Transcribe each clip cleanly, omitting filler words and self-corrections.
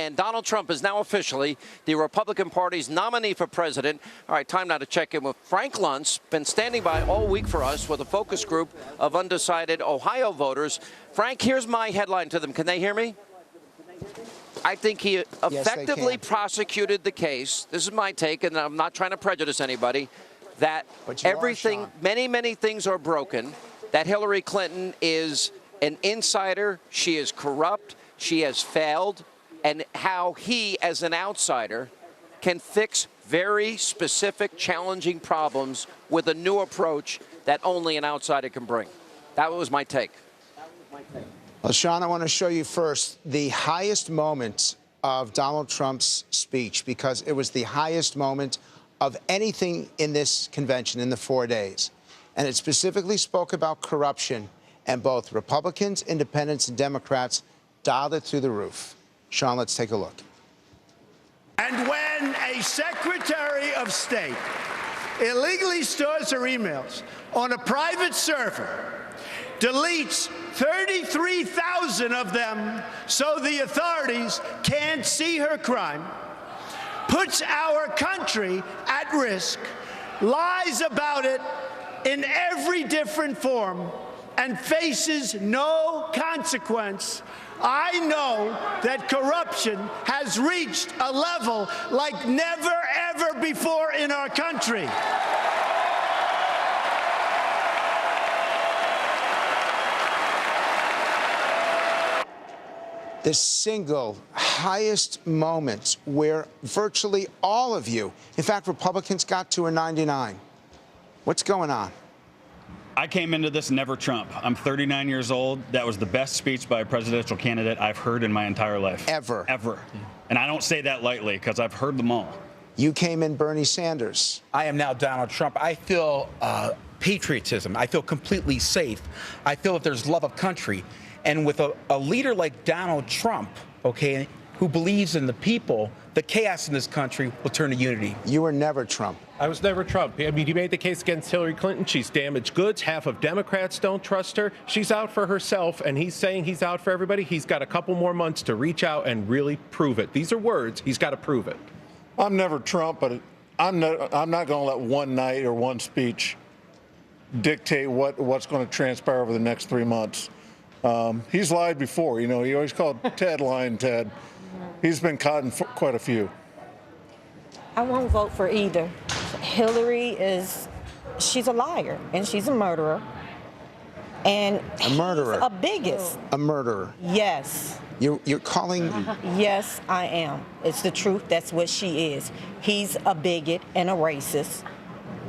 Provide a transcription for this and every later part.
and Donald Trump is now officially the Republican Party's nominee for president. All right, time now to check in with Frank Luntz, been standing by all week for us with a focus group of undecided Ohio voters. Frank, here's my headline to them. Can they hear me? I think he effectively prosecuted the case. This is my take, and I'm not trying to prejudice anybody, that everything, many things are broken, that Hillary Clinton is an insider, she is corrupt, she has failed, and how he, as an outsider, can fix very specific, challenging problems with a new approach that only an outsider can bring. That was my take. Well, Sean, I want to show you first the highest moment of Donald Trump's speech, because it was the highest moment of anything in this convention in the 4 days. And it specifically spoke about corruption, and both Republicans, independents, and Democrats dialed it through the roof. Sean, let's take a look. And when a Secretary of State illegally stores her emails on a private server, deletes 33,000 of them so the authorities can't see her crime, puts our country at risk, lies about it in every different form, and faces no consequence, I know that corruption has reached a level like never, ever before in our country. The single highest moment where virtually all of you, in fact, Republicans got to a 99. What's going on? I came into this never Trump. I'm 39 years old. That was the best speech by a presidential candidate I've heard in my entire life. Ever. Ever. And I don't say that lightly, because I've heard them all. You came in Bernie Sanders. I am now Donald Trump. I feel patriotism. I feel completely safe. I feel that there's love of country. And with a leader like Donald Trump, okay, who believes in the people, the chaos in this country will turn to unity. You were never Trump. I was never Trump. I mean, he made the case against Hillary Clinton. She's damaged goods. Half of Democrats don't trust her. She's out for herself, and he's saying he's out for everybody. He's got a couple more months to reach out and really prove it. These are words. He's got to prove it. I'm never Trump, but I'm not going to let one night or one speech dictate what's going to transpire over the next 3 months. He's lied before. You know, he always called Ted lying Ted. He's been caught in quite a few. I won't vote for either. Hillary she's a liar, and she's a murderer. And a murderer. He's a bigot. A murderer. Yes. You're calling... Yes, I am. It's the truth. That's what she is. He's a bigot and a racist.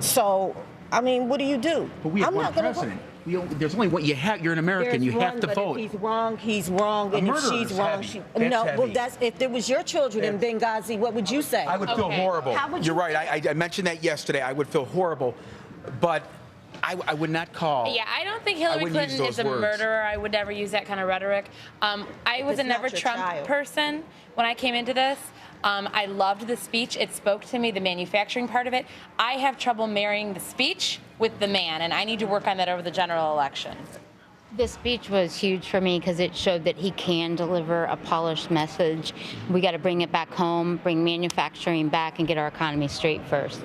So, I mean, what do you do? But we have one president. There's only one. You're an American. You have to vote. If he's wrong, he's wrong. And if she's wrong, no. Well, if there was your children in Benghazi, what would you say? I would feel horrible. How would You're right. I mentioned that yesterday. I would feel horrible, but I would not call. Yeah, I don't think Hillary Clinton is a murderer. I would never use that kind of rhetoric. I was a never Trump person when I came into this. I loved the speech. It spoke to me, the manufacturing part of it. I have trouble marrying the speech with the man, and I need to work on that over the general election. This speech was huge for me because it showed that he can deliver a polished message. We got to bring it back home, bring manufacturing back, and get our economy straight first.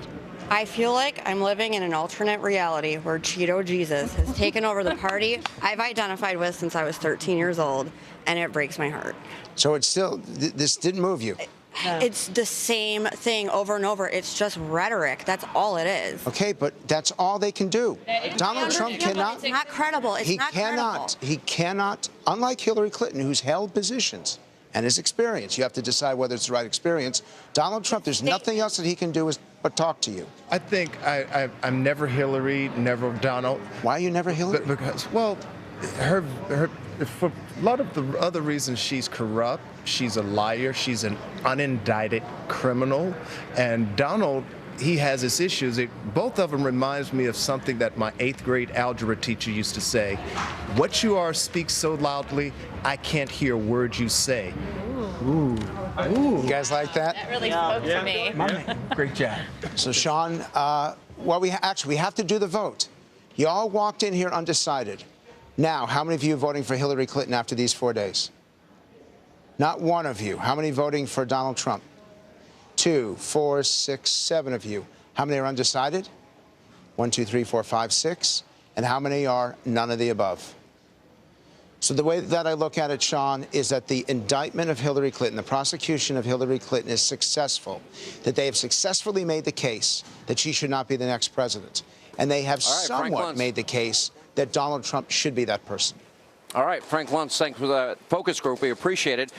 I feel like I'm living in an alternate reality where Cheeto Jesus has taken over the party I've identified with since I was 13 years old, and it breaks my heart. So it's still, this didn't move you? No. It's the same thing over and over. It's just rhetoric. That's all it is. Okay, but that's all they can do. Donald Trump cannot... It's not credible. It's not credible. He cannot, unlike Hillary Clinton, who's held positions and his experience, you have to decide whether it's the right experience. Donald Trump, there's nothing else that he can do but talk to you. I think I'm never Hillary, never Donald. Why are you never Hillary? Because, well, for a lot of the other reasons, she's corrupt, she's a liar, she's an unindicted criminal, and Donald, he has his issues. Both of them reminds me of something that my 8th grade algebra teacher used to say. What you are speaks so loudly, I can't hear words you say. Ooh. Ooh. You guys like that? That really spoke to me. Great job. So, Sean, well, we have to do the vote. You all walked in here undecided. Now, how many of you are voting for Hillary Clinton after these 4 days? Not one of you. How many voting for Donald Trump? 2, 4, 6, 7 of you. How many are undecided? 1, 2, 3, 4, 5, 6. And how many are none of the above? So the way that I look at it, Sean, is that the indictment of Hillary Clinton, the prosecution of Hillary Clinton is successful, that they have successfully made the case that she should not be the next president. And they have somewhat made the case that Donald Trump should be that person. All right, Frank Luntz, thanks for the focus group. We appreciate it.